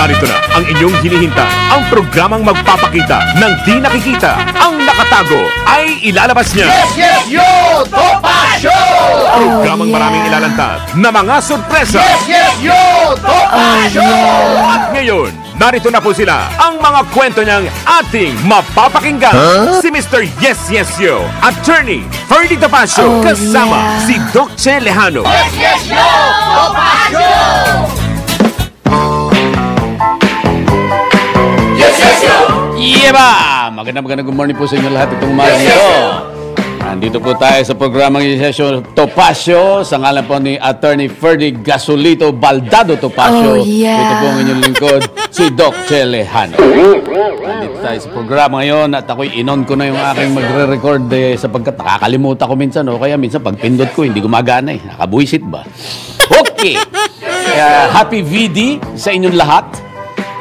Narito na ang inyong hinihinta, ang programang magpapakita ng di nakikita. Ang nakatago ay ilalabas niya. Yes, yes, yo! Topacio! Programang maraming ilalantad na mga sorpresa. Yes, yes, yo! Topacio! At ngayon, narito na po sila, ang mga kwento niyang ating mapapakinggan. Si Mr. Yes, Yes, Yo, Attorney Ferdy Topacio, kasama si Doc Che Lejano. Yes, yes, yo! Topacio! Yes, yes, yo! Yeba! Magandang good morning po sa inyo lahat itong umaga nito. Nandito po tayo sa programang session Topacio sa ngalan po ni Attorney Ferdy Gasolito Baldado Topacio. Ito po ang inyong lingkod, si Doc Che Lejano. Nandito tayo sa programa ngayon at ako'y inon ko na yung aking magre-record sapagkat nakakalimutan ko minsan o kaya minsan pag pindot ko hindi gumagana eh. Nakabuisit ba? Okay! Happy VD sa inyong lahat.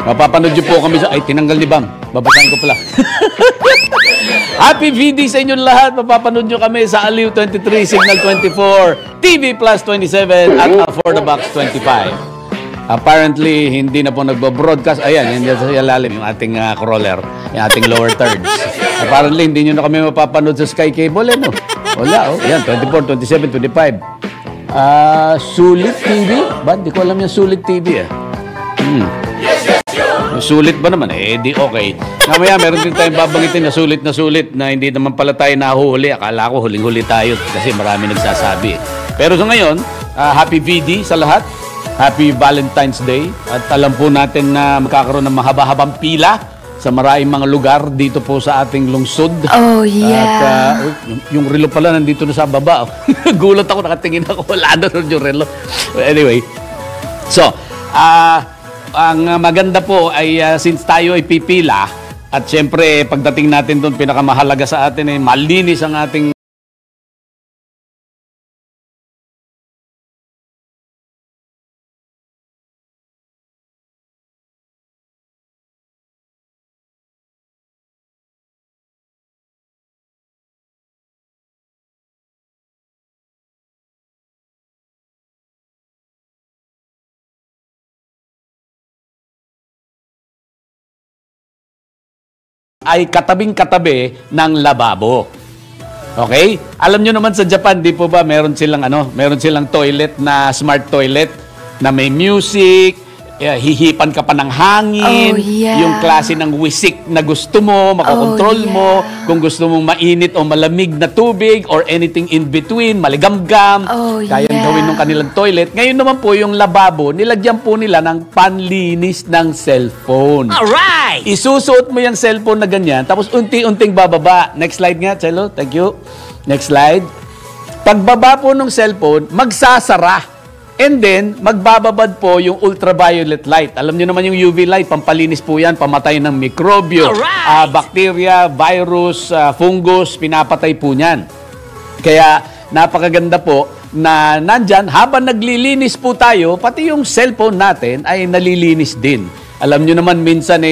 Mapapanood nyo po kami sa... Ay, tinanggal ni Bam. Babasahin ko pala. Happy VD sa inyong lahat. Mapapanood nyo kami sa Aliw 23, Signal 24, TV Plus 27, at For the Box 25. Apparently, hindi na po nagbo-broadcast. Ayan, yan sa ilalim yung ating crawler, yung ating lower thirds. Apparently, hindi nyo na kami mapapanood sa Sky Cable, no? Wala, oh. Yan, 24, 27, 25. Sulit TV? Ba? Hindi ko alam yung Sulit TV, Sulit ba naman? Di okay. Mamaya, meron din tayong babangitin na sulit na hindi naman pala tayo nahuhuli. Akala ko huling-huli tayo kasi marami nagsasabi. Pero sa ngayon, happy VD sa lahat. Happy Valentine's Day. At alam po natin na magkakaroon ng mahaba-habang pila sa maraming mga lugar dito po sa ating lungsod. Oh, yeah. At yung relo pala nandito na sa baba. Gulat ako, nakatingin ako. Wala na yung relo. Anyway. So, ang maganda po ay since tayo ay pipila at syempre pagdating natin doon pinakamahalaga sa atin ay malinis ang ating ay katabing-katabi ng lababo. Okay? Alam nyo naman sa Japan, di po ba, meron silang toilet na smart toilet na may music, hihipan ka pa ng hangin, yung klase ng wisik na gusto mo, makokontrol mo, kung gusto mong mainit o malamig na tubig or anything in between, maligamgam, kayang gawin ng kanilang toilet. Ngayon naman po yung lababo, nilagyan po nila ng panlinis ng cellphone. Alright! Isusuot mo yung cellphone na ganyan, tapos unti-unting bababa. Next slide nga, Chelo. Thank you. Next slide. Pagbaba po ng cellphone, magsasara. And then, magbababad po yung ultraviolet light. Alam niyo naman yung UV light, pampalinis po yan, pamatay ng mikrobyo, bacteria, virus, fungus, pinapatay po niyan. Kaya, napakaganda po na nandyan, habang naglilinis po tayo, pati yung cellphone natin ay nalilinis din. Alam nyo naman, minsan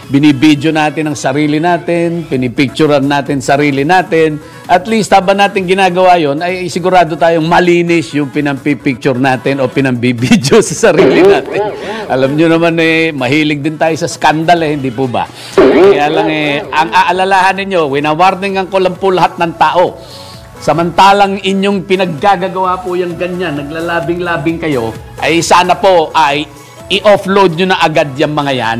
binibidyo natin ang sarili natin, pinipicturean natin sarili natin. At least, habang natin ginagawa yon ay sigurado tayong malinis yung pinampipicture natin o pinambibidyo sa sarili natin. Alam nyo naman, mahilig din tayo sa skandal, hindi po ba? Kaya lang, ang aalalahan ninyo, winawarningan ko lang po lahat ng tao. Samantalang inyong pinaggagawa po yung ganyan, naglalabing-labing kayo, ay sana po ay i-offload nyo na agad yung mga yan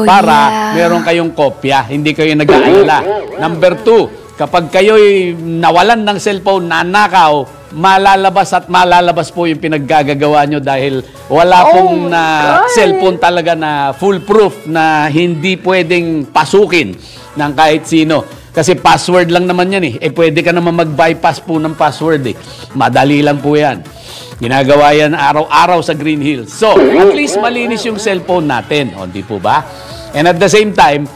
para meron kayong kopya, hindi kayo nag-aalala. Number 2, kapag kayo'y nawalan ng cellphone, nanakaw, malalabas po yung pinaggagawa nyo dahil wala pong cellphone talaga na foolproof na hindi pwedeng pasukin ng kahit sino. Kasi password lang naman yan pwede ka naman mag-bypass po ng password Madali lang po yan. Ginagawa yan araw-araw sa Green Hills. So, at least malinis yung cellphone natin. Hindi po ba? And at the same time,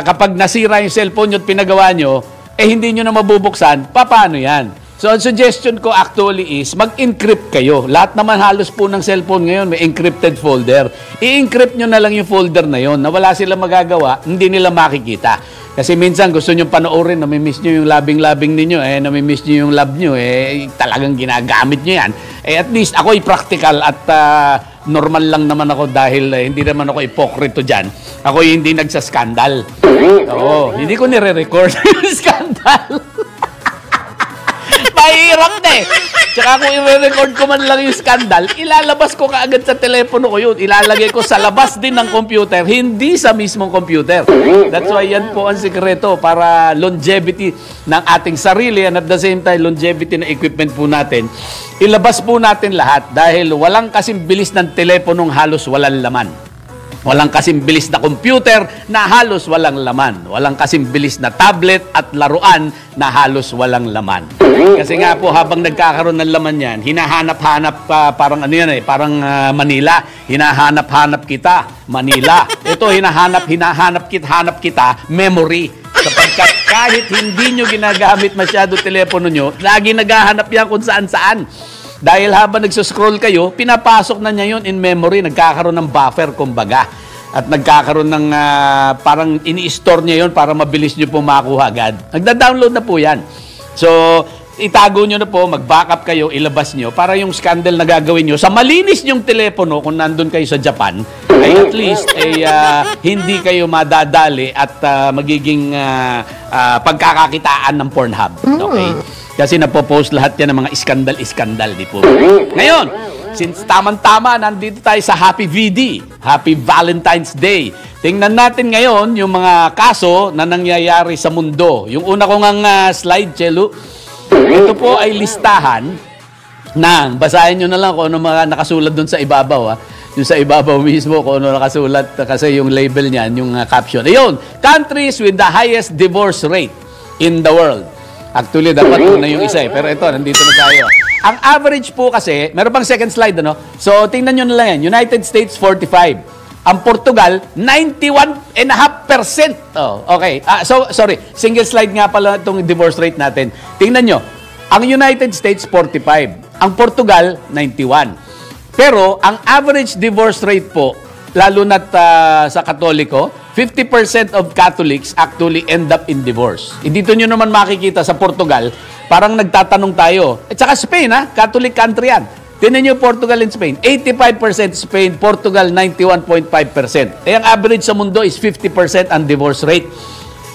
kapag nasira yung cellphone nyo at pinagawa nyo, hindi nyo na mabubuksan, paano yan? So, ang suggestion ko actually is mag-encrypt kayo. Lahat naman halos po ng cellphone ngayon may encrypted folder. I-encrypt nyo na lang yung folder na yon na wala silang magagawa, hindi nila makikita. Kasi minsan gusto nyo panoorin, namimiss nyo yung labing-labing ninyo, namimiss nyo yung love nyo, talagang ginagamit nyo yan. At least ako ay practical at normal lang naman ako dahil hindi naman ako ipokrito dyan. Ako yung hindi nagsaskandal. Oo, hindi ko nire-record yung skandal. Mahirap na eh. Tsaka kung i-record ko man lang yung skandal, ilalabas ko kaagad sa telepono ko yun. Ilalagay ko sa labas din ng computer, hindi sa mismong computer. That's why yan po ang sikreto para longevity ng ating sarili and at the same time, longevity ng equipment po natin. Ilabas po natin lahat dahil walang kasing bilis ng teleponong halos walang laman. Walang kasing bilis na computer na halos walang laman. Walang kasing bilis na tablet at laruan na halos walang laman. Kasi nga po, habang nagkakaroon ng laman yan, hinahanap-hanap parang ano yan parang Manila. Hinahanap-hanap kita, Manila. Ito, hinahanap kita, memory. Sapagkat kahit hindi nyo ginagamit masyado telepono nyo, lagi naghahanap yan kung saan-saan. Dahil habang nagsuscroll kayo, pinapasok na niya yun in memory, nagkakaroon ng buffer, kumbaga. At nagkakaroon ng parang ini-store niya yun para mabilis nyo po makuha agad. Nagda-download na po yan. So, itago nyo na po, mag-backup kayo, ilabas nyo, para yung scandal na gagawin nyo, sa malinis yung telepono, kung nandun kayo sa Japan, ay at least hindi kayo madadali at magiging pagkakakitaan ng Pornhub. Okay? Kasi napopost lahat yan ng mga iskandal-iskandal, di po. Ngayon, since tamang-tama, nandito tayo sa Happy VD, Happy Valentine's Day. Tingnan natin ngayon yung mga kaso na nangyayari sa mundo. Yung una ko ngang slide, Chelo, ito po ay listahan ng, basahin nyo na lang kung ano mga nakasulat dun sa ibabaw. Yung sa ibabaw mismo, kung ano nakasulat, kasi yung label niyan, yung caption. Ayun, countries with the highest divorce rate in the world. Actually, dapat na yung isa eh. Pero ito, nandito na tayo. Ang average po kasi, meron pang second slide, ano? So, tingnan nyo na lang yan. United States, 45. Ang Portugal, 91.5%. Oh, okay. Sorry. Single slide nga pala itong divorce rate natin. Tingnan nyo. Ang United States, 45. Ang Portugal, 91. Pero, ang average divorce rate po, lalo na't sa Katoliko, 50% of Catholics actually end up in divorce. Dito nyo naman makikita sa Portugal, parang nagtatanong tayo. At saka Spain, Catholic country yan. Tingnan nyo Portugal and Spain. 85% Spain, Portugal 91.5%. Ang average sa mundo is 50% ang divorce rate.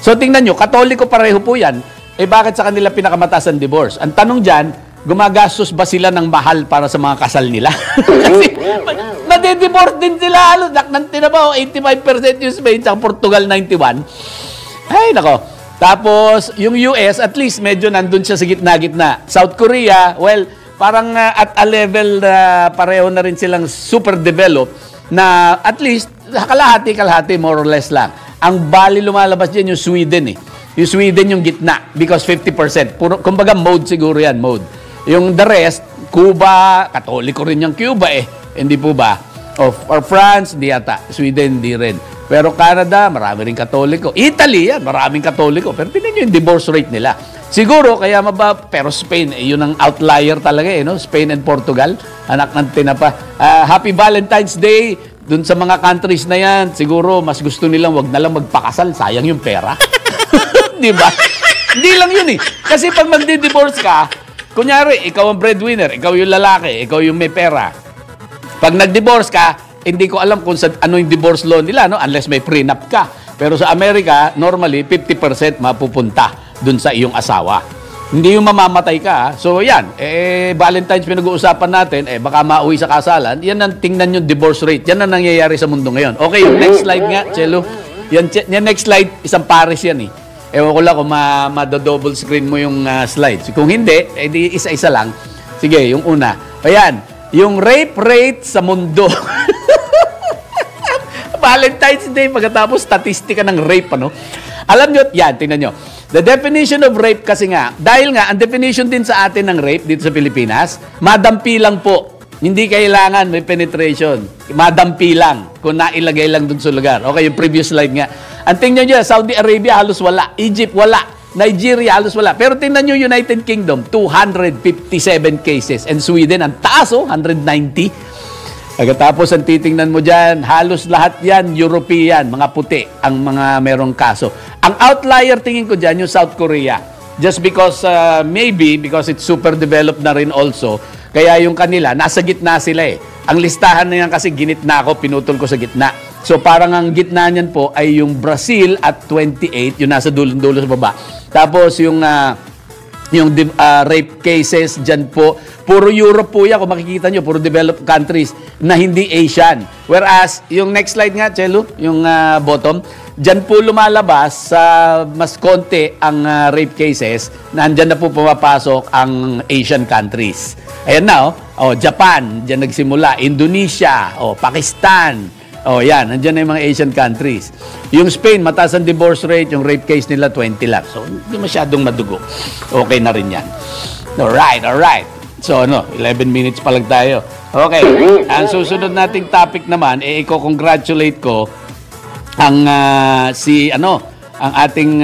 So tingnan nyo, Katoliko pareho po yan. Bakit sa kanila pinakamataas ang divorce? Ang tanong dyan, gumagastos ba sila ng mahal para sa mga kasal nila? Kasi nade-divorce din sila. Tinabaw, 85% yung Spain, sa Portugal 91. Ay, nako. Tapos, yung US, at least medyo nandun siya sa gitna-gitna. South Korea, well, parang at a level pareho na rin silang super developed na at least kalahati-kalahati, more or less lang. Ang bali lumalabas dyan yung Sweden eh. Yung Sweden yung gitna because 50%. Kumbaga mode siguro yan, mode. Yung the rest, Cuba, Katoliko rin yung Cuba eh. Hindi po ba? Or France, di yata. Sweden, di rin. Pero Canada, marami rin Katoliko. Italy, yan, maraming Katoliko. Pero tingnan nyo yung divorce rate nila. Siguro, kaya pero Spain, yun ang outlier talaga eh, no? Spain and Portugal, anak ng tinapa. Happy Valentine's Day dun sa mga countries na yan. Siguro, mas gusto nilang wag na lang magpakasal. Sayang yung pera. Di ba? Hindi lang yun eh. Kasi pag magdi-divorce ka, kunyari, ikaw ang breadwinner, ikaw yung lalaki, ikaw yung may pera. Pag nag-divorce ka, hindi ko alam kung ano yung divorce law nila, no? Unless may prenup ka. Pero sa Amerika, normally, 50% mapupunta dun sa iyong asawa. Hindi yung mamamatay ka. So, yan. Valentine's pinag-uusapan natin, baka mauwi sa kasalan. Yan ang tingnan yung divorce rate. Yan ang nangyayari sa mundo ngayon. Okay, yung next slide nga, Chelo. Yan next slide, isang pares yan eh. Ewan ko lang kung ma-double screen mo yung slides. Kung hindi, edi isa-isa lang. Sige, yung una. Ayan, yung rape rate sa mundo. Valentine's Day, pagkatapos statistika ng rape, ano? Alam nyo, yan, tingnan nyo. The definition of rape kasi nga, dahil nga, ang definition din sa atin ng rape dito sa Pilipinas, madampi lang po. Hindi kailangan may penetration. Madampi lang kung nailagay lang dun sa lugar. Okay, yung previous slide nga. Ang tingnan nyo, Saudi Arabia halos wala. Egypt wala. Nigeria halos wala. Pero tingnan nyo United Kingdom, 257 cases. And Sweden, ang taas 190. Pagkatapos ang titingnan mo dyan, halos lahat yan, European, mga puti, ang mga merong kaso. Ang outlier tingin ko dyan, yung South Korea. Just because, maybe, because it's super developed na rin also, kaya yung kanila, nasa gitna sila eh. ang listahan na yan kasi ginitna ko, pinutol ko sa gitna. So parang ang gitna niyan po ay yung Brazil at 28, yung nasa dulo sa baba. Tapos yung rape cases dyan po, puro Europe po yan, kung makikita nyo, puro developed countries na hindi Asian. Whereas, yung next slide nga, Chelo, yung bottom, dyan po lumalabas sa mas konti ang rape cases, nandyan na po pumapasok ang Asian countries. Ayan na, Japan, dyan nagsimula, Indonesia, Pakistan, yan, nandyan na yung mga Asian countries. Yung Spain, mataas ang divorce rate, yung rape case nila 20 lang. So, hindi masyadong madugo. Okay na rin yan. Alright. So, 11 minutes pa lang tayo. Okay, ang susunod nating topic naman, i-congratulate ko ang ang ating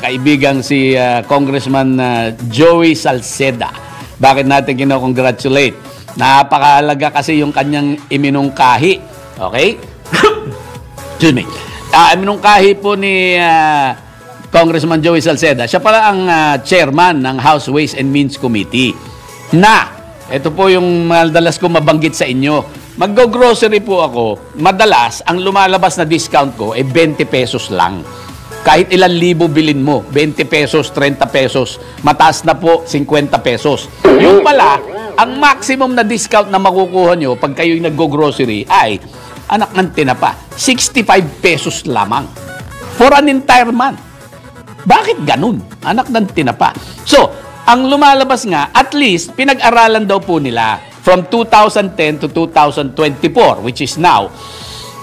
kaibigang si Congressman Joey Salceda. Bakit natin kino-congratulate? Napakahalaga kasi yung kanyang iminungkahi. Okay? Excuse me. Iminungkahi po ni Congressman Joey Salceda. Siya pala ang chairman ng House Ways and Means Committee. Ito po yung madalas ko mabanggit sa inyo. Mag-grocery po ako, madalas ang lumalabas na discount ko ay 20 pesos lang. Kahit ilang libo bilin mo, 20 pesos, 30 pesos, mataas na po 50 pesos. Yung pala, ang maximum na discount na makukuha nyo pag kayo'y nag-grocery ay, anak ng tinapa, 65 pesos lamang for an entire month. Bakit ganun? Anak ng tinapa. So, ang lumalabas nga, at least, pinag-aralan daw po nila from 2010 to 2024, which is now.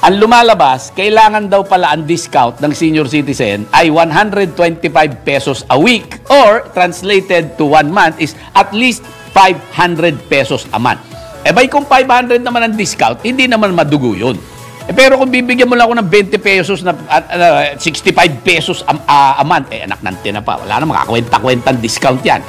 Ang lumalabas, kailangan daw pala ang discount ng senior citizen ay 125 pesos a week or translated to 1 month is at least 500 pesos a month. Bay kung 500 naman ang discount, hindi naman madugo yun. Pero kung bibigyan mo lang ako ng 20 pesos na 65 pesos a month, anak ng tinapa, wala na makakwenta-kwentang discount yan.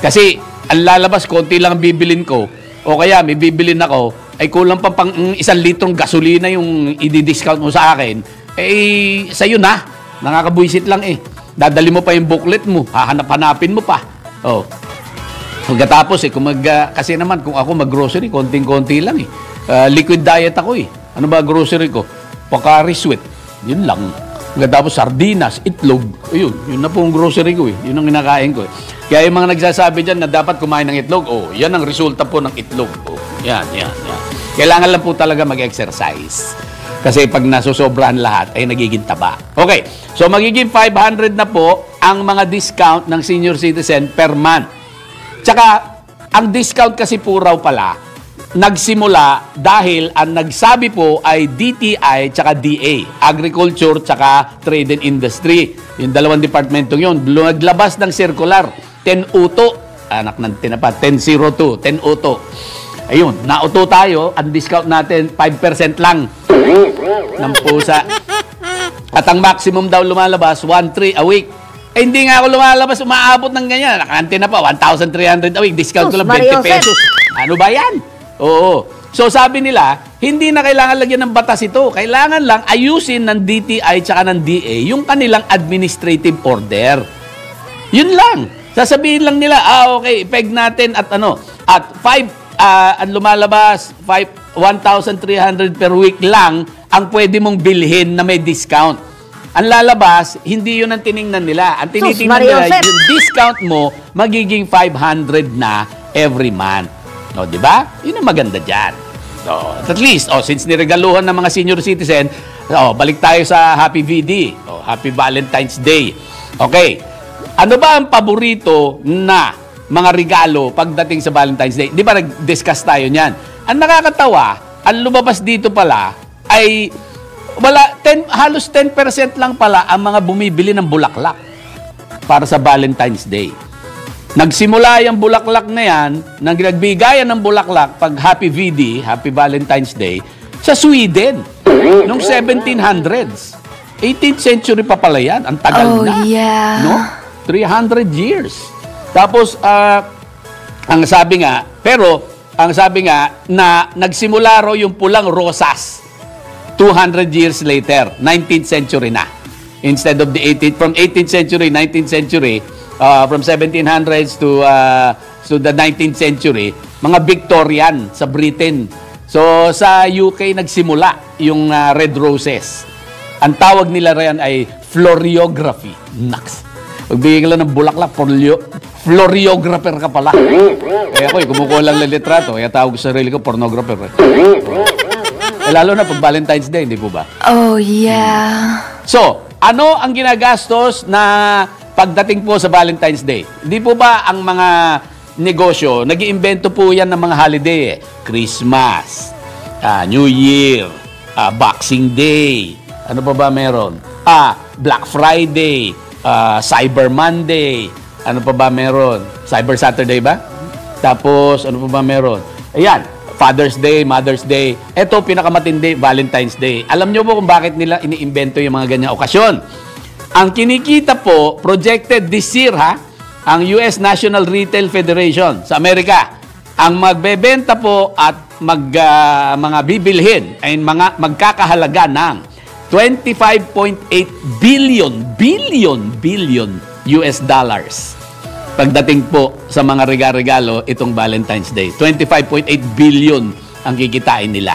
Kasi ang lalabas, konti lang bibilin ko, o kaya may bibilin ako, ay kulang pa pang 1 litrong gasolina yung i-discount mo sa akin, sa'yo na. Nakakabuisit lang Dadali mo pa yung booklet mo, hahanap-hanapin mo pa. Pagkatapos kasi naman kung ako mag-grocery, konting-konti lang liquid diet ako Ano ba grocery ko? Pocari Sweat. Yun lang. Pagkatapos sardinas, itlog. Yun na po ang grocery ko Yun ang kinakain ko Kaya yung mga nagsasabi dyan na dapat kumain ng itlog, yan ang resulta po ng itlog. Yan. Kailangan lang po talaga mag-exercise. Kasi pag nasusobrahan lahat, ay nagiging taba. Okay, so magiging 500 na po ang mga discount ng senior citizen per month. Tsaka, ang discount kasi po raw pala, nagsimula dahil ang nagsabi po ay DTI tsaka DA, Agriculture tsaka Trade and Industry. Yung dalawang departamentong yun, naglabas ng circular, 10 uto, anak ng tinapa, 1002, 10 uto. Ayun, nauto tayo, ang discount natin 5% lang ng pusa. At ang maximum daw lumalabas, 1.3 a week. Hindi nga ako lumalabas, umaabot ng ganyan. Nakante na pa, 1,300 a week. Discount ko lang 20 pesos. Ano ba yan? Oo. So sabi nila, hindi na kailangan lagyan ng batas ito. Kailangan lang ayusin ng DTI tsaka ng DA yung kanilang administrative order. Yun lang. Sasabihin lang nila, okay, peg natin at at 5, ang lumalabas, 1,300 per week lang ang pwede mong bilhin na may discount. Ang lalabas, hindi yun ang tiningnan nila. Ang tinitingnan nila, yung discount mo, magiging 500 na every month. Di ba? Yun ang maganda dyan. So, at least, since niregaluhan ng mga senior citizen, balik tayo sa Happy VD. Happy Valentine's Day. Okay. Ano ba ang paborito na mga regalo pagdating sa Valentine's Day? Di ba nag-discuss tayo niyan? Ang nakakatawa, ang lumabas dito pala ay halos 10% lang pala ang mga bumibili ng bulaklak para sa Valentine's Day. Nagsimula yung bulaklak na yan, nagbigayan ng bulaklak pag Happy VD, Happy Valentine's Day, sa Sweden, noong 1700s. 18th century pa pala yan. Ang tagal na. Yeah. No? 300 years. Tapos, ang sabi nga na nagsimula raw yung pulang rosas 200 years later, 19th century na. Instead of the 18th century, 19th century, from 1700s to the 19th century, mga Victorian sa Britain So, sa UK nagsimula yung red roses. Ang tawag nila riyan ay floriography. Naks. Pagbigay ka lang ng bulaklak, floriographer ka pala. Kaya ako, kumukuha lang ng litrato. Kaya tawag ko sa sarili ko, pornographer. Lalo na pag Valentine's Day, hindi po ba? Oh, yeah. So, ano ang ginagastos na pagdating po sa Valentine's Day? Hindi po ba ang mga negosyo, nag-iimbento po yan ng mga holiday eh. Christmas, New Year, Boxing Day, ano pa ba meron? Black Friday, Cyber Monday, ano pa ba meron? Cyber Saturday ba? Tapos, ano pa ba meron? Ayan, Father's Day, Mother's Day. Ito, pinakamatindi, Valentine's Day. Alam nyo po kung bakit nila iniimbento yung mga ganyang okasyon? Ang kinikita po, projected this year ang US National Retail Federation sa Amerika. Ang magbebenta po at mga bibilhin ay magkakahalaga ng 25.8 billion US dollars. Pagdating po sa mga regalo itong Valentine's Day, 25.8 billion ang kikitain nila.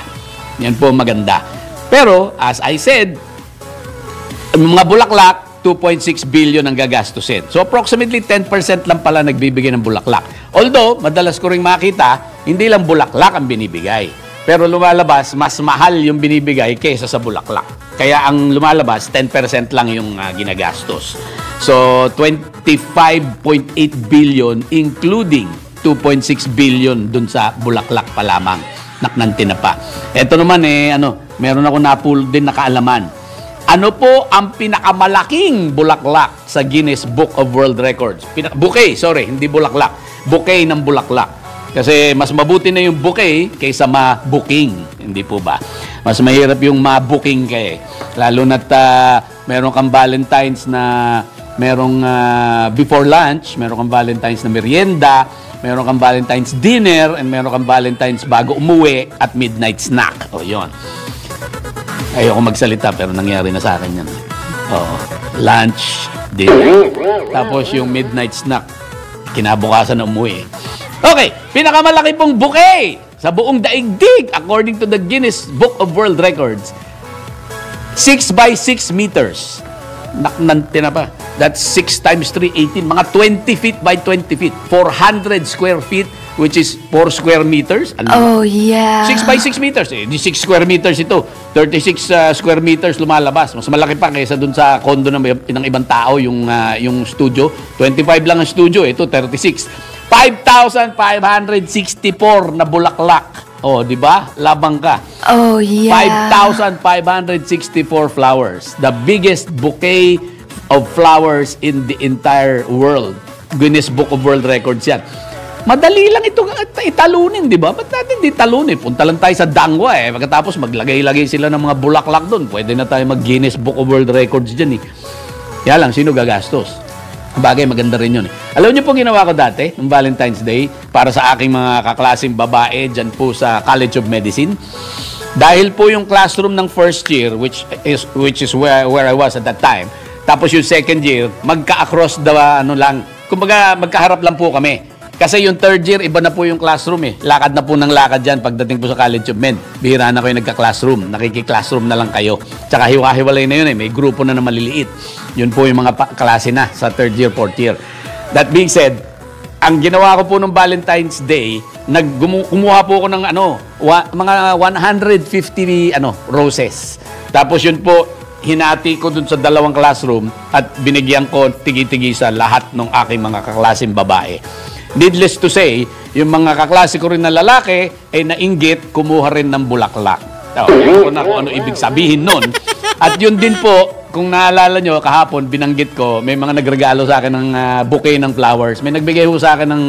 Yan po maganda. Pero, as I said, mga bulaklak, 2.6 billion ang gagastusin. So, approximately 10% lang pala nagbibigay ng bulaklak. Although, madalas ko rin makita, hindi lang bulaklak ang binibigay. Pero lumalabas, mas mahal yung binibigay kaysa sa bulaklak. Kaya ang lumalabas, 10% lang yung ginagastos. So, 25.8 billion including 2.6 billion dun sa bulaklak pa lamang. Naknanti na pa. Ito naman meron ako napulog din na kaalaman. Ano po ang pinakamalaking bulaklak sa Guinness Book of World Records? Bouquet, sorry, hindi bulaklak. Bouquet ng bulaklak. Kasi mas mabuti na yung bouquet kaysa ma-booking. Hindi po ba? Mas mahirap yung ma-booking kayo. Lalo na't meron kang Valentine's na merong before lunch, meron kang Valentine's na merienda, meron kang Valentine's dinner, and meron kang Valentine's bago umuwi at midnight snack. O, yun. Ayoko magsalita pero nangyari na sa akin yan. Oo. Lunch, dinner, tapos yung midnight snack, kinabukasan na umuwi. Okay, pinakamalaki pong bouquet sa buong daigdig according to the Guinness Book of World Records. 6 by 6 meters. Naknante na pa. That's 6 times 3, 18. Mga 20 feet by 20 feet. 400 square feet, which is 4 square meters. Oh, yeah. 6 by 6 meters. Di 6 square meters ito. 36 square meters lumalabas. Mas malaki pa kaysa dun sa condo ng ibang tao, yung studio. 25 lang ang studio. Ito, 36. 5,564 na bulaklak. Oh, di ba? Labang ka. Oh, yeah. 5,564 flowers. The biggest bouquet of flowers in the entire world. Guinness Book of World Records yan. Madali lang ito italunin, di ba? Ba't natin di talunin? Punta lang tayo sa Dangwa eh. Pagkatapos maglagay-lagay sila ng mga bulaklak doon. Pwede na tayo mag-Guinness Book of World Records dyan eh. Kaya lang, sino gagastos? Bagay, maganda rin yun eh. Alam niyo po ginawa ko dati, ng Valentine's Day, para sa aking mga kaklaseng babae dyan po sa College of Medicine. Dahil po yung classroom ng first year, which is where I was at that time, tapos yung second year, magka-across kumbaga magkaharap lang po kami. Kasi yung third year, iba na po yung classroom eh. Lakad na po ng lakad dyan pagdating po sa College of Med. Bihira na kayo nagka-classroom. Nakiki-classroom na lang kayo. Tsaka hiwa-hiwalay na yun eh. May grupo na maliliit. Yun po yung mga klase na sa third year, fourth year. That being said, ang ginawa ko po nung Valentine's Day, kumuha po ako ng mga 150 roses. Tapos yun po, hinati ko dun sa dalawang classroom at binigyan ko tigi-tigi sa lahat ng aking mga kaklaseng babae. Needless to say, yung mga kaklase ko rin na lalaki ay nainggit, kumuha rin ng bulaklak. Kung ano ibig sabihin nun. At yun din po, kung naalala nyo, kahapon, binanggit ko, may mga nagregalo sa akin ng bouquet ng flowers. May nagbigay ho sa akin ng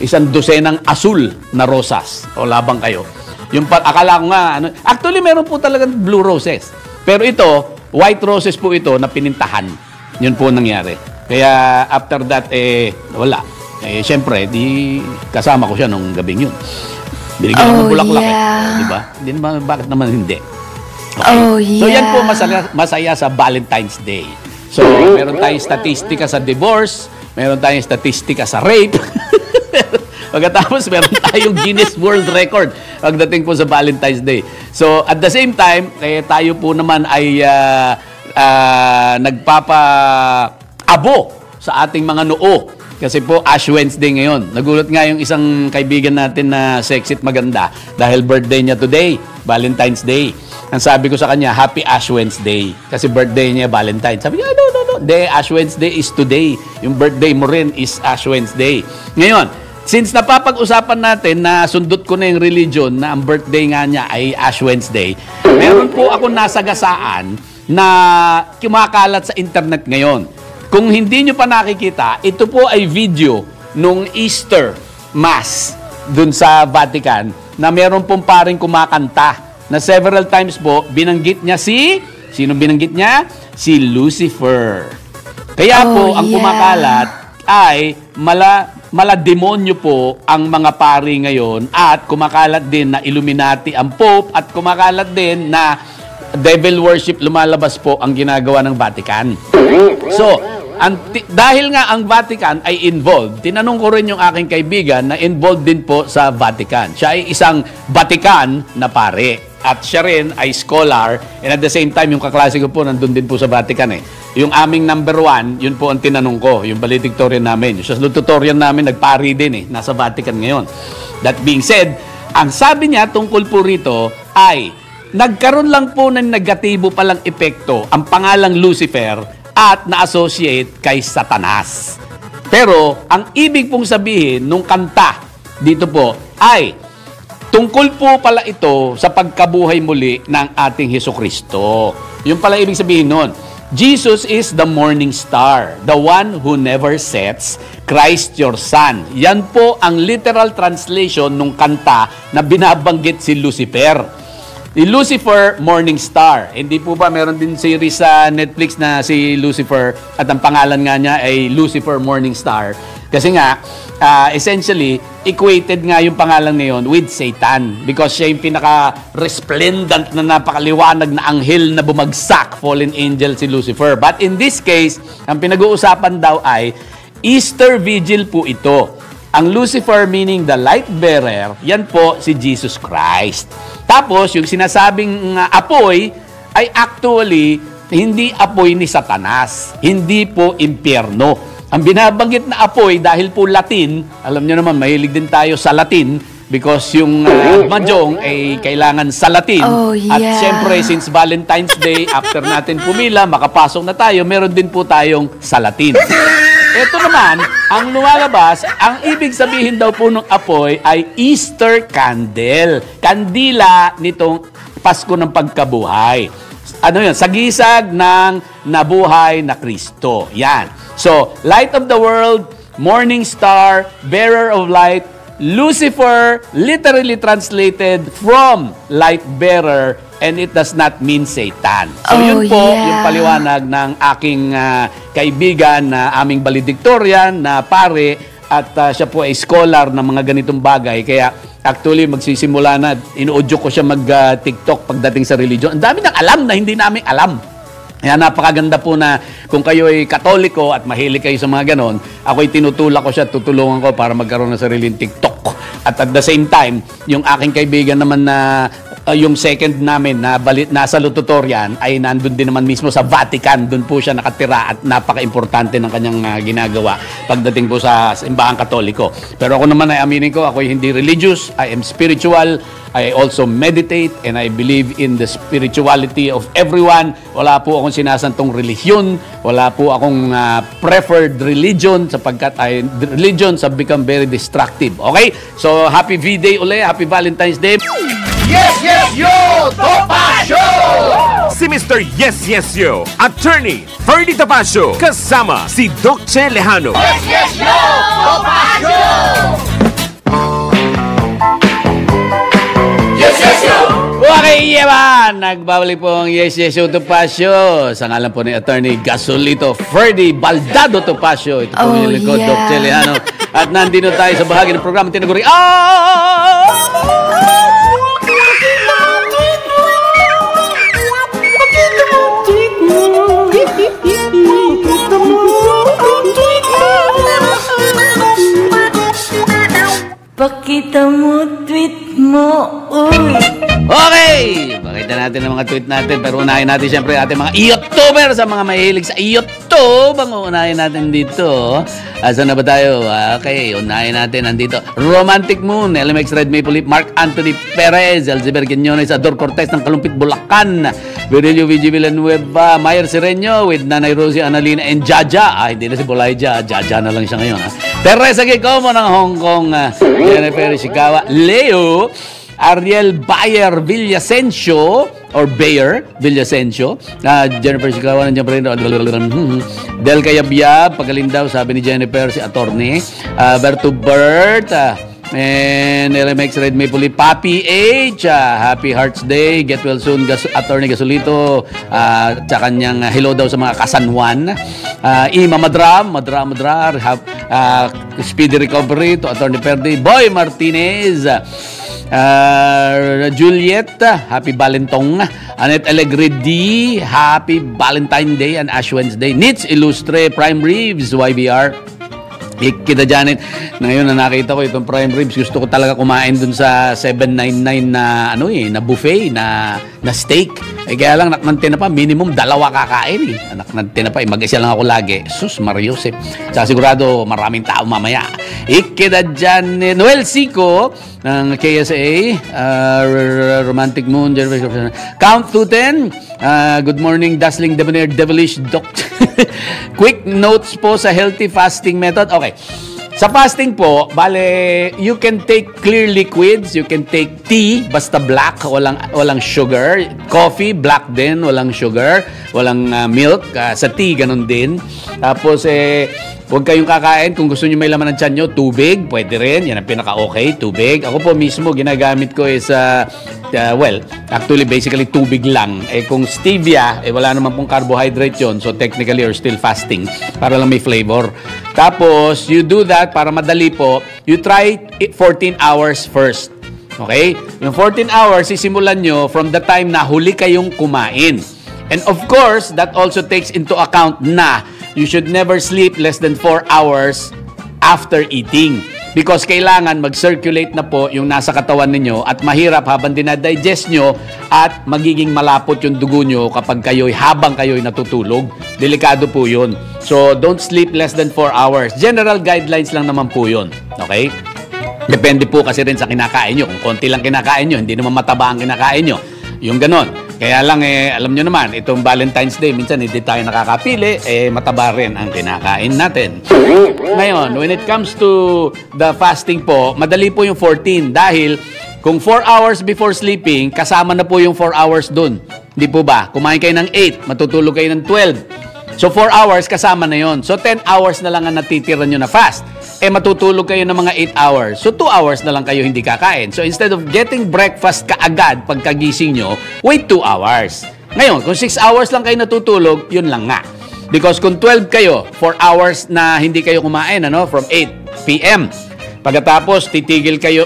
isang dosenang asul na rosas. O labang kayo. Yung akala ko nga, actually meron po talagang blue roses. Pero ito, white roses po ito na pinintahan. Yun po nangyari. Kaya after that, wala. Siyempre, kasama ko siya nung gabing yun. Binigyan ng bulaklak diba? Hindi naman, bakit naman hindi? Okay. Oh, yeah. So yan po masaya sa Valentine's Day. So, meron tayong statistika sa divorce, meron tayong statistika sa rape, Pagkatapos, meron tayong Guinness World Record pagdating po sa Valentine's Day. So, at the same time, tayo po naman ay nagpapa-abo sa ating mga noo. Kasi po, Ash Wednesday ngayon. Nagulat nga yung isang kaibigan natin na sexy at maganda dahil birthday niya today, Valentine's Day. Ang sabi ko sa kanya, Happy Ash Wednesday. Kasi birthday niya, Valentine. Sabi niya, no. De, Ash Wednesday is today. Yung birthday mo rin is Ash Wednesday. Ngayon, since napapag-usapan natin na sundot ko na yung religion na ang birthday nga niya ay Ash Wednesday, meron po ako nasagasaan na kumakalat sa internet ngayon. Kung hindi nyo pa nakikita, ito po ay video nung Easter Mass dun sa Vatican na meron pong paring kumakanta na several times po binanggit niya sino binanggit niya? Si Lucifer. Kaya po ang kumakalat ay malademonyo po ang mga pari ngayon at kumakalat din na Illuminati ang Pope at kumakalat din na devil worship lumalabas po ang ginagawa ng Vatican. So, dahil nga ang Vatican ay involved, tinanong ko rin yung aking kaibigan na involved din po sa Vatican. Siya ay isang Vatican na pare. At siya rin ay scholar. And at the same time, yung kaklase ko po, nandun din po sa Vatican eh. Yung aming number 1, yun po ang tinanong ko. Yung valedictorian namin. Yung salutatorian namin, nagpari din eh. Nasa Vatican ngayon. That being said, ang sabi niya tungkol po rito ay, nagkaroon lang po ng negatibo palang epekto ang pangalang Lucifer at na-associate kay Satanas. Pero, ang ibig pong sabihin nung kanta dito po ay tungkol po pala ito sa pagkabuhay muli ng ating Hesukristo. Yung pala ibig sabihin nun. Jesus is the morning star, the one who never sets, Christ your Son. Yan po ang literal translation nung kanta na binabanggit si Lucifer. Si Lucifer, Morning Star. Hindi po ba meron din series sa Netflix na si Lucifer at ang pangalan nga niya ay Lucifer Morning Star. Kasi nga, essentially, equated nga yung pangalan na yun with Satan because siya yung pinaka-resplendent na napakaliwanag na anghel na bumagsak, fallen angel si Lucifer. But in this case, ang pinag-uusapan daw ay Easter Vigil po ito. Ang Lucifer meaning the light bearer, yan po si Jesus Christ. Tapos, yung sinasabing apoy ay actually hindi apoy ni Satanas, hindi po impyerno. Ang binabanggit na apoy dahil po Latin, alam nyo naman, mahilig din tayo sa Latin because yung mahjong ay kailangan sa Latin. At syempre, since Valentine's Day, after natin pumila, makapasok na tayo, meron din po tayong sa Latin. Ito naman, ang lumalabas, ang ibig sabihin daw po ng apoy ay Easter candle. Kandila nitong Pasko ng pagkabuhay. Ano yun? Sagisag ng nabuhay na Kristo. Yan. So, light of the world, morning star, bearer of light, Lucifer, literally translated from light bearer, and it does not mean Satan. So, yun po yung paliwanag ng aking kaibigan na aming valedictorian na pare at siya po ay scholar ng mga ganitong bagay. Kaya actually magsisimula na, inuudyo ko siya mag-TikTok pagdating sa religion. Ang dami ng alam na hindi namin alam. Kaya napakaganda po na kung kayo ay Katoliko at mahilig kayo sa mga ganon, ako'y tinutulak ko siya, tutulungan ko para magkaroon ng sariling TikTok. At the same time, yung aking kaibigan naman na yung second namin na nasa Lututorian ay nandun din naman mismo sa Vatican. Doon po siya nakatira at napaka-importante ng kanyang ginagawa pagdating po sa simbahang Katoliko. Pero ako naman ay aminin ko, ako'y hindi religious, I am spiritual, I also meditate and I believe in the spirituality of everyone. Wala po akong sinasantong relihiyon, wala po akong preferred religion sapagkat religions have become very destructive. Okay? So, happy V-Day uli, happy Valentine's Day. Yes, yes, yo! Topacio! Si Mr. Yes, Yes, Yo, Attorney Ferdy Topacio, kasama si Dokche Lejano. Yes, yes, yo! Topacio! Yes, yes, yo! Okay, yaman! Nagbabalik po ang Yes, Yes, Yo Topacio. Sa ngalan po ni Attorney Gasolito Ferdy Baldado Topacio. Ito po yung likod, Dokche Lejano. At nandito tayo sa bahagi ng programa tinaguri. natin ang mga tweet natin. Pero unahin natin siyempre ating mga YouTuber sa mga mahilig sa YouTube. Ang unahin natin dito. Saan na ba tayo? Okay, unahin natin. Nandito. Romantic Moon, LMX Red Maple Leaf, Mark Anthony Perez, Elzeber Quinones, Ador Cortez ng Kalumpit, Bulacan, Virilio VG Villanueva, Mayer Sereño with Nanay Rosie, Annalena, and Jaja. Hindi na si Bulaija. Jaja na lang siya ngayon. Teresa Gicomo ng Hong Kong, Jennifer Ishikawa, Leo, Ariel Bayer Villasencio or Bayer Villasencio, Jennifer Ishikawa nandiyan pa rin, Del Cayabyab, Pagalindaw, sabi ni Jennifer, si Attorney, Berto Bert, and LMX Red Maple Leaf, Papi H, Happy Hearts Day, get well soon, Attorney Gasolito, sa kanyang hello daw sa mga kasanwan, Ima Madram, speedy recovery to Attorney Perdi, Boy Martinez, Juliet, Happy Balentong, Annette Allegredi, Happy Valentine Day and Ash Wednesday, Nits Illustre, Prime Reeves, YBR, Kita Janet. Ngayon na nakita ko itong prime ribs, gusto ko talaga kumain dun sa 799 na na buffet na steak. Kaya lang naknante na pa, minimum 2 kakain Naknante na pa, mag-isa lang ako lagi. Sus Marios Saka sigurado maraming tao mamaya. Kita Janet, Noel Sico ng KSA, Romantic Moon, Count to 10. Good morning, Dazzling Debonair Devilish Doctor. Quick notes po sa healthy fasting method. Okay. Sa fasting po, bale, you can take clear liquids, you can take tea, basta black, walang sugar. Coffee, black din, walang sugar, walang milk. Sa tea, ganun din. Tapos, huwag kayong kakain. Kung gusto nyo may laman ng tiyan nyo, tubig, pwede rin. Yan ang pinaka-okay, tubig. Ako po mismo, ginagamit ko is, actually, basically, tubig lang. Kung stevia, wala naman pong carbohydrate yon, so technically, you're still fasting para lang may flavor. Tapos, you do that para madali po. You try 14 hours first. Okay? Yung 14 hours, sisimulan nyo from the time na huli kayong kumain. And of course, that also takes into account na you should never sleep less than 4 hours after eating. Because kailangan mag-circulate na po yung nasa katawan ninyo at mahirap habang dinadigest nyo at magiging malapot yung dugo nyo habang kayo'y natutulog. Delikado po yun. So, don't sleep less than 4 hours. General guidelines lang naman po yun. Okay? Depende po kasi rin sa kinakain nyo. Kung konti lang kinakain nyo, hindi naman mataba ang kinakain nyo. Yung ganon. Kaya lang, alam nyo naman, itong Valentine's Day, minsan hindi tayo nakakapili, mataba rin ang kinakain natin. Ngayon, when it comes to the fasting po, madali po yung 14 dahil kung 4 hours before sleeping, kasama na po yung 4 hours dun. Hindi po ba? Kumain kayo ng 8, matutulog kayo ng 12. So, 4 hours kasama na yon. So, 10 hours na lang ang natitira nyo na fast. Matutulog kayo ng mga 8 hours. So, 2 hours na lang kayo hindi kakain. So, instead of getting breakfast kaagad pagkagising nyo, wait 2 hours. Ngayon, kung 6 hours lang kayo natutulog, yun lang nga. Because kung 12 kayo, 4 hours na hindi kayo kumain, from 8 p.m. Pagkatapos,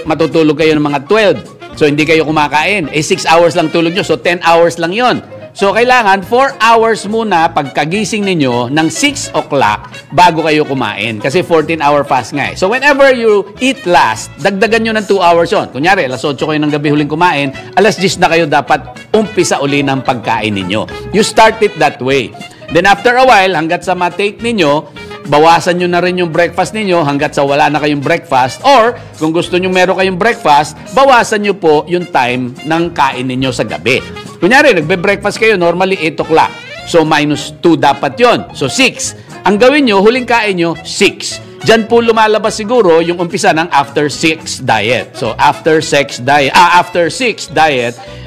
matutulog kayo ng mga 12. So, hindi kayo kumakain. 6 hours lang tulog nyo. So, 10 hours lang yon. So, kailangan 4 hours muna pagkagising ninyo ng 6 o'clock bago kayo kumain. Kasi 14-hour fast nga. So, whenever you eat last, dagdagan nyo ng 2 hours yon. Kunyari, alas 8 kayo ng gabi huling kumain, alas 10 na kayo dapat umpisa uli ng pagkain ninyo. You start it that way. Then, after a while, hanggat sa matake ninyo, bawasan nyo na rin yung breakfast ninyo hanggat sa wala na kayong breakfast. Or, kung gusto nyo meron kayong breakfast, bawasan nyo po yung time ng kain ninyo sa gabi. Kunyari, nagbe-breakfast kayo, normally 8 o'clock. So, minus 2 dapat yon. So, 6. Ang gawin nyo, huling kain nyo, 6. Diyan po lumalabas siguro yung umpisa ng after 6 diet. So, after 6 diet,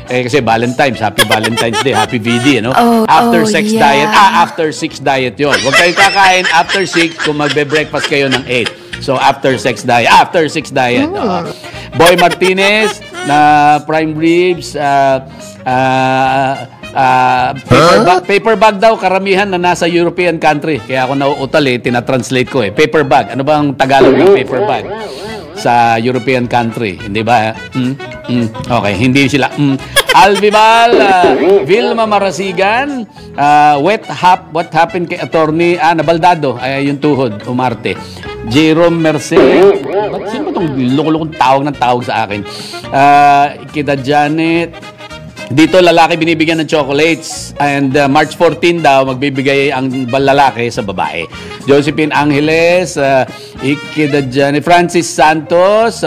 kasi Valentine's, Happy Valentine's Day, Happy VD, after 6 diet, after 6 diet yon. Huwag kayong kakain after 6 kung magbe-breakfast kayo ng 8. So, after 6 diet. Boy Martinez, na prime ribs, paper bag daw, karamihan na nasa European country. Kaya ako nauutal tinatranslate ko Paper bag. Ano ba ang Tagalog ng paper bag? Sa European country. Hindi ba? Okay, hindi sila. Alvival, Vilma Marasigan, what happened kay attorney? Nabaldado. Yung tuhod, umarte. Jerome Merced. Sino ba itong loko-lokong tawag sa akin? Kita Janet. Dito, lalaki binibigyan ng chocolates. And March 14 daw, magbibigay ang lalaki sa babae. Josephine Angeles, Ikeda Johnny, Francis Santos,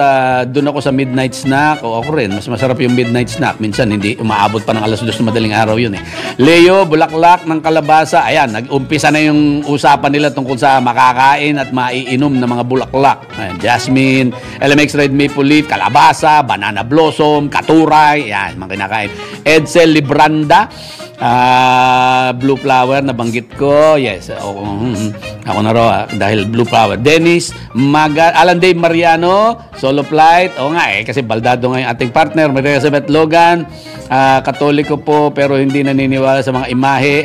doon ako sa midnight snack. O ako rin, mas masarap yung midnight snack. Minsan, hindi umaabot pa ng alas 2 na madaling araw yun eh. Leo, Bulaklak ng Kalabasa. Ayan, nag-umpisa na yung usapan nila tungkol sa makakain at maiinom ng mga bulaklak. Ayan, Jasmine, LMX Red Maple Leaf, Kalabasa, Banana Blossom, Katuray. Ayan, mga kinakain. Edsel Libranda, Blue Flower, nabanggit ko. Yes, ako na raw dahil Blue Flower. Dennis Alan Dave Mariano, Solo Flight. Oo nga kasi baldado nga yung ating partner. Maria Elizabeth Logan, Katoliko po pero hindi naniniwala sa mga imahe.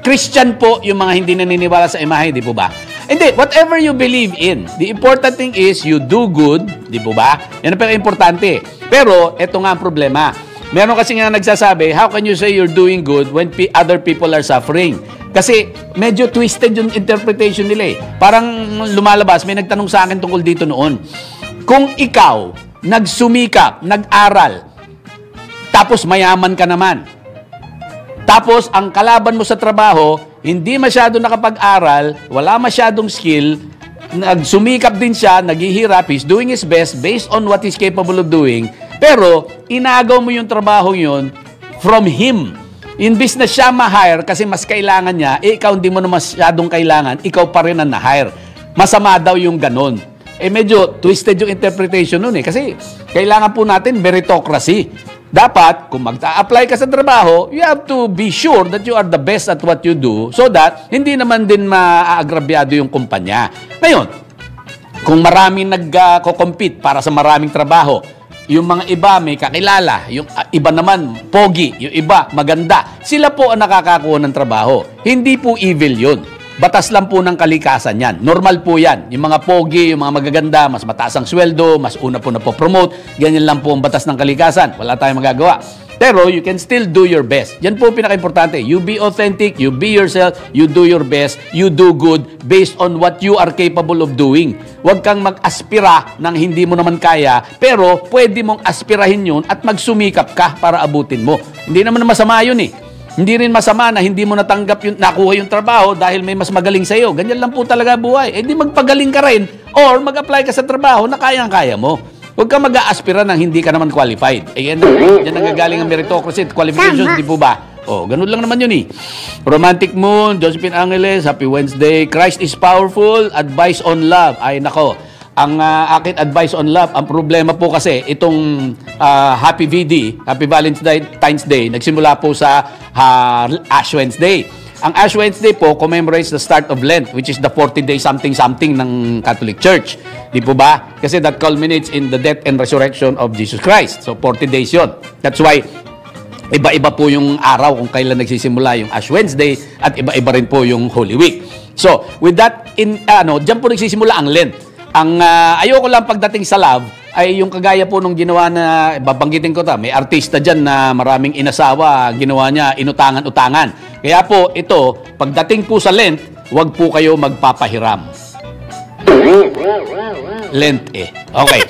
Christian po yung mga hindi naniniwala sa imahe, di po ba? Hindi, whatever you believe in, the important thing is you do good, di po ba? Yan ang importante. Pero, eto nga ang problema. Meron kasi nga nagsasabi, how can you say you're doing good when other people are suffering? Kasi medyo twisted yung interpretation nila eh. Parang lumalabas, may nagtanong sa akin tungkol dito noon. Kung ikaw, nagsumikap, nag-aral, tapos mayaman ka naman, tapos ang kalaban mo sa trabaho, hindi masyado nakapag-aral, wala masyadong skill, nagsumikap din siya, naghihirap, he's doing his best based on what he's capable of doing, pero inagaw mo yung trabaho yun from him. Imbis na siya ma-hire kasi mas kailangan niya, ikaw hindi mo na masyadong kailangan, ikaw pa rin ang na-hire. Masama daw yung ganon. Medyo twisted yung interpretation nun eh. Kasi kailangan po natin meritocracy. Dapat, kung mag-apply ka sa trabaho, you have to be sure that you are the best at what you do so that hindi naman din maaagrabyado yung kumpanya. Ngayon, kung maraming nag-compete para sa maraming trabaho, yung mga iba may kakilala, yung iba naman pogi, yung iba maganda, sila po ang nakakakuha ng trabaho. Hindi po evil yun. Batas lang po ng kalikasan yan. Normal po yan. Yung mga pogi, yung mga magaganda, mas mataas ang sweldo, mas una po na po-promote. Ganyan lang po ang batas ng kalikasan. Wala tayong magagawa. Pero you can still do your best. Yan po pinaka-importante. You be authentic, you be yourself, you do your best, you do good based on what you are capable of doing. Huwag kang mag-aspira ng hindi mo naman kaya, pero pwede mong aspirahin yun at magsumikap ka para abutin mo. Hindi naman masama yun eh. Hindi rin masama na hindi mo natanggap yung, nakuha yung trabaho dahil may mas magaling sa'yo. Ganyan lang po talaga buhay. Di magpagaling ka rin or mag-apply ka sa trabaho na kayang-kaya mo. Huwag kang mag-aaspira ng hindi ka naman qualified. Yan nagagaling ang meritocracy at qualifications, di po ba? Ganun lang naman yun eh. Romantic Moon, Josephine Angeles, Happy Wednesday. Christ is powerful, advice on love. Ay nako, ang akin advice on love, ang problema po kasi itong Happy VD, Happy Valentine's Day, nagsimula po sa Ash Wednesday. Ang Ash Wednesday po commemorates the start of Lent, which is the 40-day something-something ng Catholic Church. Di po ba? Kasi that culminates in the death and resurrection of Jesus Christ. So 40 days yun. That's why iba-iba po yung araw kung kailan nagsisimula yung Ash Wednesday at iba-iba rin po yung Holy Week. So with that, dyan po nagsisimula ang Lent. Ang ayoko lang pagdating sa love ay yung kagaya po nung ginawa na, babanggitin ko may artista dyan na maraming inasawa, ginawa niya inutangan-utangan. Kaya po ito, pagdating po sa Lent, huwag po kayo magpapahiram. Lent Okay.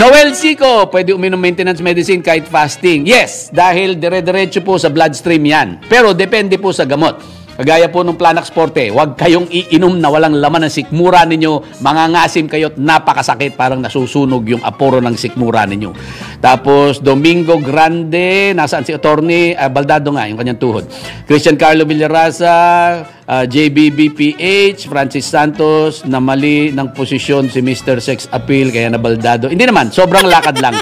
Noel Sico, pwede uminom maintenance medicine kahit fasting. Yes, dahil dire-diretso po sa bloodstream yan. Pero depende po sa gamot. Kagaya po ng Planax Forte, huwag kayong iinom na walang laman ng sikmura ninyo. Mangangasim kayo at napakasakit, parang nasusunog yung aporo ng sikmura ninyo. Tapos, Domingo Grande, nasaan si Attorney? Baldado nga, yung kanyang tuhod. Christian Carlo Villarasa, JBBPH, Francis Santos, na mali ng posisyon si Mr. Sex Appeal, kaya nabaldado. Hindi naman, sobrang lakad lang.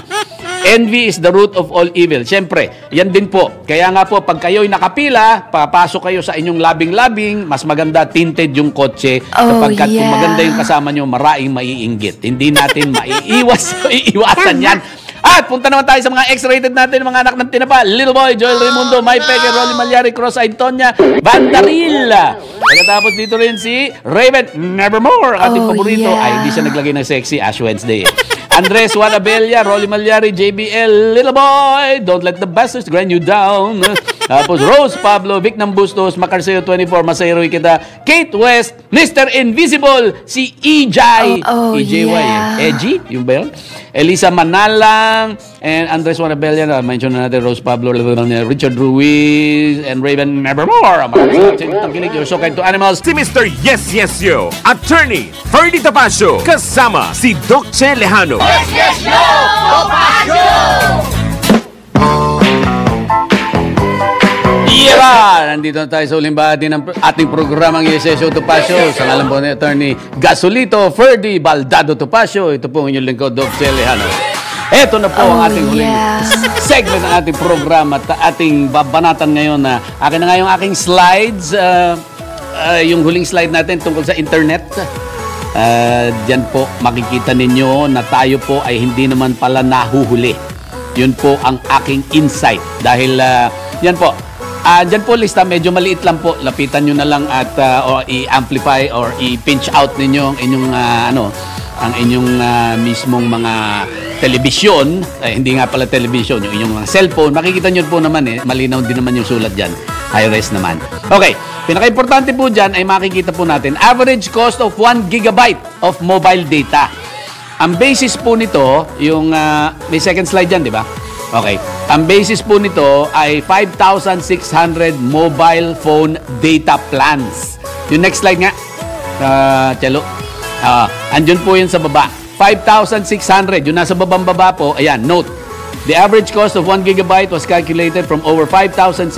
Envy is the root of all evil. Siyempre, yan din po. Kaya nga po, pag kayo'y nakapila, papasok kayo sa inyong labing-labing, mas maganda tinted yung kotse sapagkat kung maganda yung kasama nyo, maraming maiinggit. Hindi natin iiwasan yan. At punta naman tayo sa mga X-rated natin, mga anak ng tinapa. Little Boy, Joel Raimundo, May Peke, Rolly Malyari, Cross Antonia, Bandaril. Pagkatapos dito rin si Raven Nevermore, ating paborito. Ay, hindi siya naglagay ng sexy Ash Wednesday. Andres Juan Abella, Rolly Malyari, JBL, Little Boy, Don't Let the Bastards Grind You Down. Tapos Rose Pablo, Vic ng Bustos, Macarseo 24, Masayro kita, Kate West, Mr. Invisible, si EJ. EJY, yeah. Edgy, yung ba yun? Elisa Manalang, and Andres Wanabellian, mention na natin Rose Pablo, Richard Ruiz, and Raven Nevermore. You're so kind to animals. Si Mr. Yes Yes Yo, Attorney Ferdy Topacio, kasama si Doc Che Lejano. Yes, yes, yo! Topacio! Yeah! Nandito na tayo sa uling bahati ng ating programang Yes Yes Yo Topacio. Sa ngalan po ni Attorney Gasolito Ferdy Baldado Topacio. Ito po ang inyong lingkod, Doc Che Lejano. Ito na po ang ating huling segment ng ating programa at ating babanatan ngayon na akin na nga yung aking slides. Yung huling slide natin tungkol sa internet. Diyan po makikita ninyo na tayo po ay hindi naman pala nahuhuli. Yun po ang aking insight. Dahil yan po, diyan po lista, medyo maliit lang po. Lapitan nyo na lang at or i-amplify or i-pinch out ninyo ang inyong ang inyong mismong mga telebisyon, hindi nga pala telebisyon, yung inyong mga cellphone, makikita nyo po naman malinaw din naman yung sulat dyan. High-res naman. Okay, pinaka-importante po dyan ay makikita po natin, average cost of 1 gigabyte of mobile data. Ang basis po nito, yung, may second slide dyan, di ba? Okay, ang basis po nito ay 5,600 mobile phone data plans. Yung next slide nga, Chelo. Andyan po yun sa baba. 5,600. Yung nasa babang-baba po, ayan, note. The average cost of 1 gigabyte was calculated from over 5,600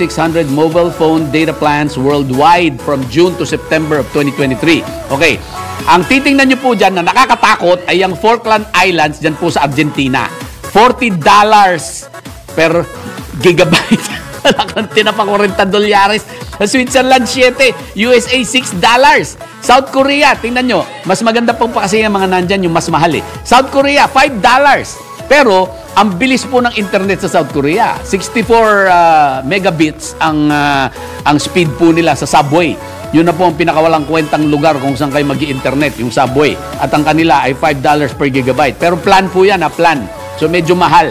mobile phone data plans worldwide from June to September of 2023. Okay. Ang titingnan nyo po dyan na nakakatakot ay ang Falkland Islands dyan po sa Argentina. $40 per gigabyte. Tinapang $40. Sa Switzerland, 7. USA, $6. South Korea, tingnan nyo, mas maganda po pa kasi yung mga nandyan, yung mas mahal South Korea, $5. Pero, ang bilis po ng internet sa South Korea. 64 megabits ang speed po nila sa subway. Yun na po ang pinakawalang kwentang lugar kung saan kayo mag-i-internet, yung subway. At ang kanila ay $5 per gigabyte. Pero plan po yan, plan. So, medyo mahal.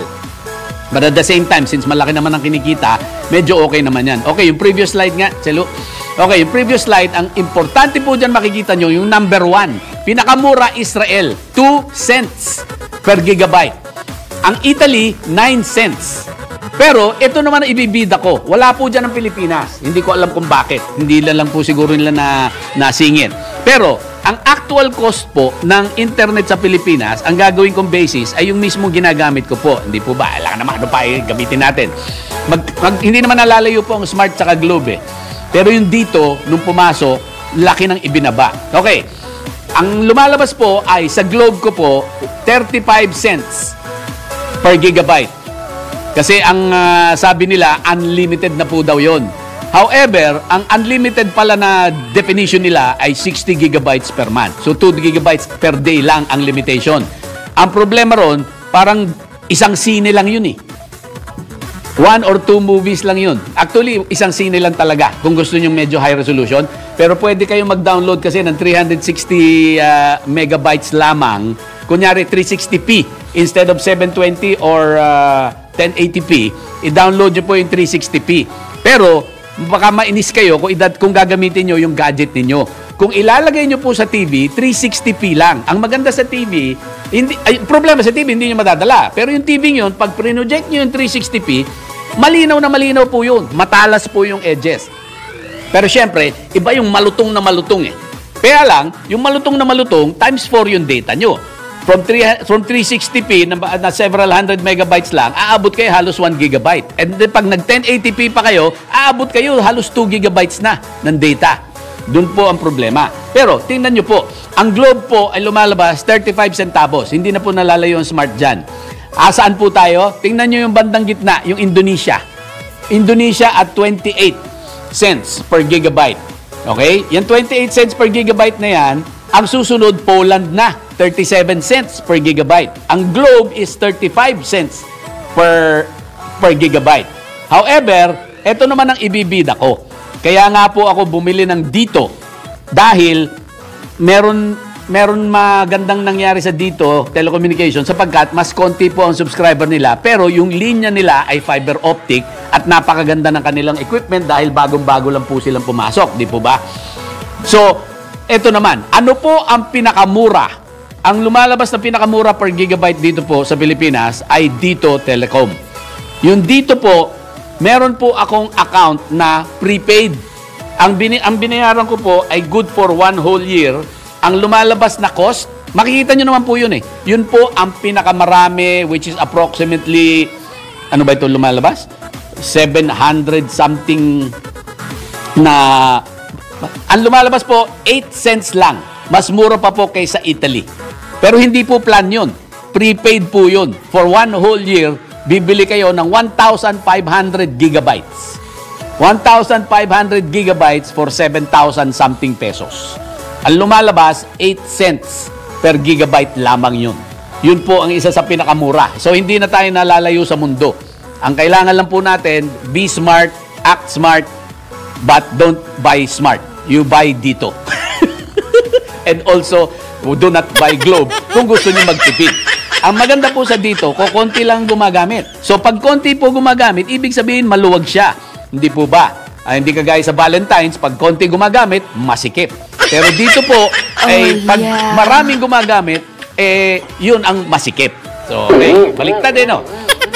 But at the same time, since malaki naman ang kinikita, medyo okay naman yan. Okay, yung previous slide nga, Chelo. Okay, yung previous slide, ang importante po dyan makikita nyo, yung number 1. Pinakamura, Israel, 2 cents per gigabyte. Ang Italy, 9 cents. Pero, ito naman ang ibibida ko. Wala po dyan ang Pilipinas. Hindi ko alam kung bakit. Hindi lang po siguro nila nasingit. Pero, ang actual cost po ng internet sa Pilipinas, ang gagawin kong basis ay yung mismong ginagamit ko po. Hindi po ba? Alam naman ano pa gamitin natin. Hindi naman nalalayo po ang Smart tsaka Globe Pero yung dito, nung pumasok, laki ng ibinaba. Okay. Ang lumalabas po ay sa Globe ko po, 35 cents per gigabyte. Kasi ang sabi nila, unlimited na po daw yon. However, ang unlimited pala na definition nila ay 60 gigabytes per month. So, 2 gigabytes per day lang ang limitation. Ang problema ron, parang isang sine lang yun 1 or 2 movies lang yun. Actually, isang sine lang talaga kung gusto nyo medyo high resolution. Pero pwede kayong mag-download kasi ng 360 megabytes lamang. Kunyari, 360p instead of 720 or 1080p. I-download nyo po yung 360p. Pero, baka mainis kayo kung gagamitin nyo yung gadget ninyo. Kung ilalagay nyo po sa TV, 360p lang. Ang maganda sa TV, problema sa TV, hindi nyo madadala. Pero yung TV nyo, pag pre-project nyo yung 360p, malinaw na malinaw po yun. Matalas po yung edges. Pero syempre, iba yung malutong na malutong Kaya lang, yung malutong na malutong, times 4 yung data nyo. From 360p na several hundred megabytes lang, aabot kayo halos 1 gigabyte. And then pag nag 1080p pa kayo, aabot kayo halos 2 gigabytes na ng data. Doon po ang problema. Pero tingnan nyo po, ang Globe po ay lumalabas 35 centavos. Hindi na po nalalayo ang Smart dyan. Saan po tayo? Tingnan nyo yung bandang gitna, yung Indonesia. Indonesia at 28 cents per gigabyte. Okay? Yan 28 cents per gigabyte na yan, ang susunod, Poland na, 37 cents per gigabyte. Ang Globe is 35 cents per gigabyte. However, ito naman ang ibibida ko. Kaya nga po ako bumili ng dito dahil meron meron magandang nangyari sa dito, telecommunication, sapagkat mas konti po ang subscriber nila, pero yung linya nila ay fiber optic at napakaganda ng kanilang equipment dahil bagong-bago lang po silang pumasok, di po ba? So, eto naman, ano po ang pinakamura? Ang lumalabas na pinakamura per gigabyte dito po sa Pilipinas ay Dito Telecom. Yung dito po, meron po akong account na prepaid. Ang binayaran ko po ay good for 1 whole year. Ang lumalabas na cost, makikita nyo naman po yun eh. Yun po ang pinakamarami, which is approximately, ano ba ito lumalabas? 700 something na, ang lumalabas po, 8 cents lang. Mas mura pa po kaysa Italy. Pero hindi po plan yun. Prepaid po yun. For 1 whole year, bibili kayo ng 1,500 gigabytes. 1,500 gigabytes for 7,000 something pesos. Ang lumalabas, 8 cents per gigabyte lamang yun. Yun po ang isa sa pinakamura. So, hindi na tayo nalalayo sa mundo. Ang kailangan lang po natin, be smart, act smart, but don't buy smart. You buy Dito. And also, do not buy Globe kung gusto niyo magtipid. Ang maganda po sa Dito, konti lang gumagamit. So, pag konti po gumagamit, ibig sabihin maluwag siya. Hindi po ba? Hindi kagaya sa Valentine's, pag konti gumagamit, masikip. Pero dito po, pag maraming gumagamit, yun ang masikip. So, okay, baliktad no?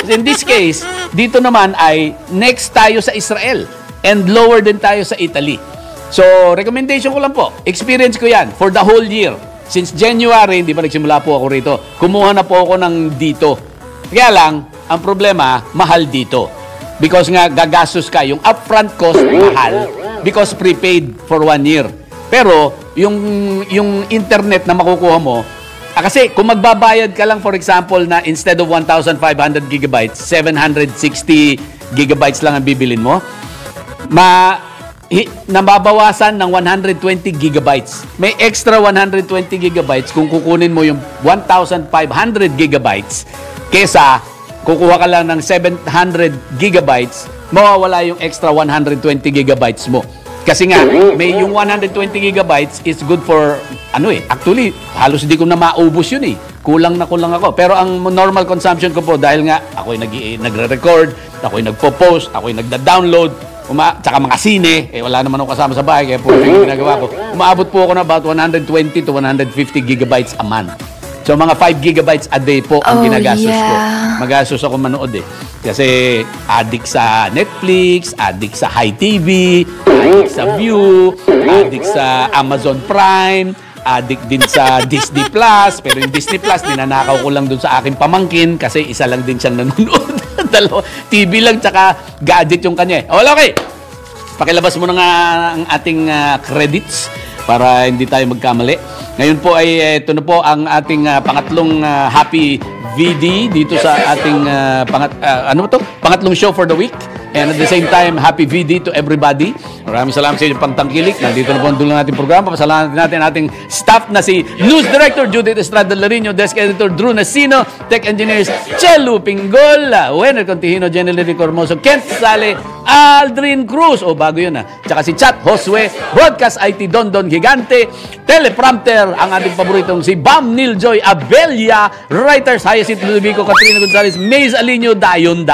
In this case, dito naman ay next tayo sa Israel and lower din tayo sa Italy. So, recommendation ko lang po, experience ko yan for the whole year. Since January, hindi pa nagsimula po ako rito, kumuha na po ako ng Dito. Kaya lang, ang problema, mahal dito. Because nga, gagastos ka. Yung upfront cost, mahal. Because prepaid for 1 year. Pero, yung internet na makukuha mo, kasi kung magbabayad ka lang, for example, na instead of 1,500 gigabytes, 760 gigabytes lang ang bibilin mo, nababawasan ng 120 gigabytes. May extra 120 gigabytes kung kukunin mo yung 1,500 gigabytes kesa kukuha ka lang ng 700 gigabytes, mawawala yung extra 120 gigabytes mo. Kasi nga, may yung 120 gigabytes is good for, actually, halos hindi ko na maubos yun eh. Kulang ako. Pero ang normal consumption ko po, dahil nga, ako'y nagre-record, ako'y nagpo-post, ako'y nagda-download, tsaka mga sine, wala naman ako kasama sa bahay, kaya po yung ginagawa ko. Umaabot po ako na about 120 to 150 gigabytes a month. So, mga 5 gigabytes a day po ang ginagastos ko. Magastos ako manood eh. Kasi addict sa Netflix, addict sa High TV, addict sa View, addict sa Amazon Prime, addict din sa Disney Plus. Pero yung Disney Plus, ninanakaw ko lang dun sa aking pamangkin kasi isa lang din siyang nanonood. Dalawa, TV lang tsaka gadget yung kanya eh. Okay, pakilabas mo na nga ang ating credits para hindi tayo magkamali. Ngayon po ay ito na po ang ating pangatlong Happy VD dito sa ating pangatlong show for the week. And at the same time, Happy VD to everybody. Maraming salamat sa inyong pagtangkilik. Nandito na po ang dulo natin programa. Pasalamatan natin ating staff na si News Director Judith Estrada Larino, Desk Editor Drew Nasino, Tech Engineers Chelu Pinggol, Wenner Contihino, Jenny Cormoso, Kent Sale, Aldrin Cruz, bago yun tsaka si Chat Josue, Broadcast IT Dondon Gigante, Teleprompter, ang ating paboritong si Bam Niljoy Abella, Writers Hyacinth Ludovico, Katrina Gonzalez, Maze Alinio, Dayon,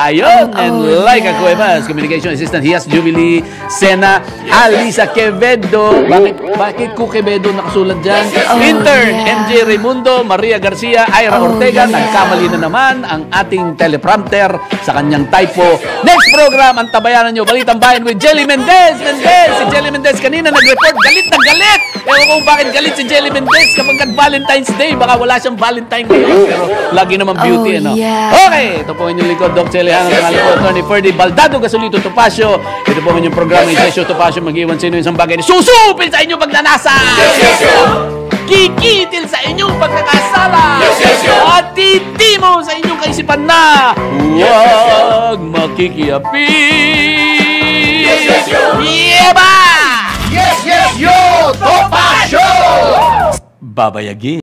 and Laika Cuevas, Communication Assistant Hias Jubilee Sena, Alisa Quevedo, bakit ko Quevedo nakasulat dyan? Intern, MJ Raimundo, Maria Garcia, Ira Ortega, nagkamali na naman ang ating teleprompter sa kanyang typo. Next program, ang tabayanan nyo, Balitang Bayan with Jelly Mendez. Si Jelly Mendez kanina nag-report, galit na galit. Ewan kung bakit galit si Jelly Mendez kapag nag-Valentine's Day. Baka wala siyang Valentine ngayon, pero lagi naman beauty, Okay, ito po inyong likod, Doc Celehan, ang po, Attorney Ferdy Baldado, Gasolito Topacio. Ito po inyong programa, Isesyo Topacio, mag-iwan sa inyo isang bagay na susupil sa inyong pagnanasa. Kikitil sa inyong pagkakasala. At titimo sa inyong kaisipan na huwag makikiapi. Yeba! Yes, yo! Topacio! Babayagin.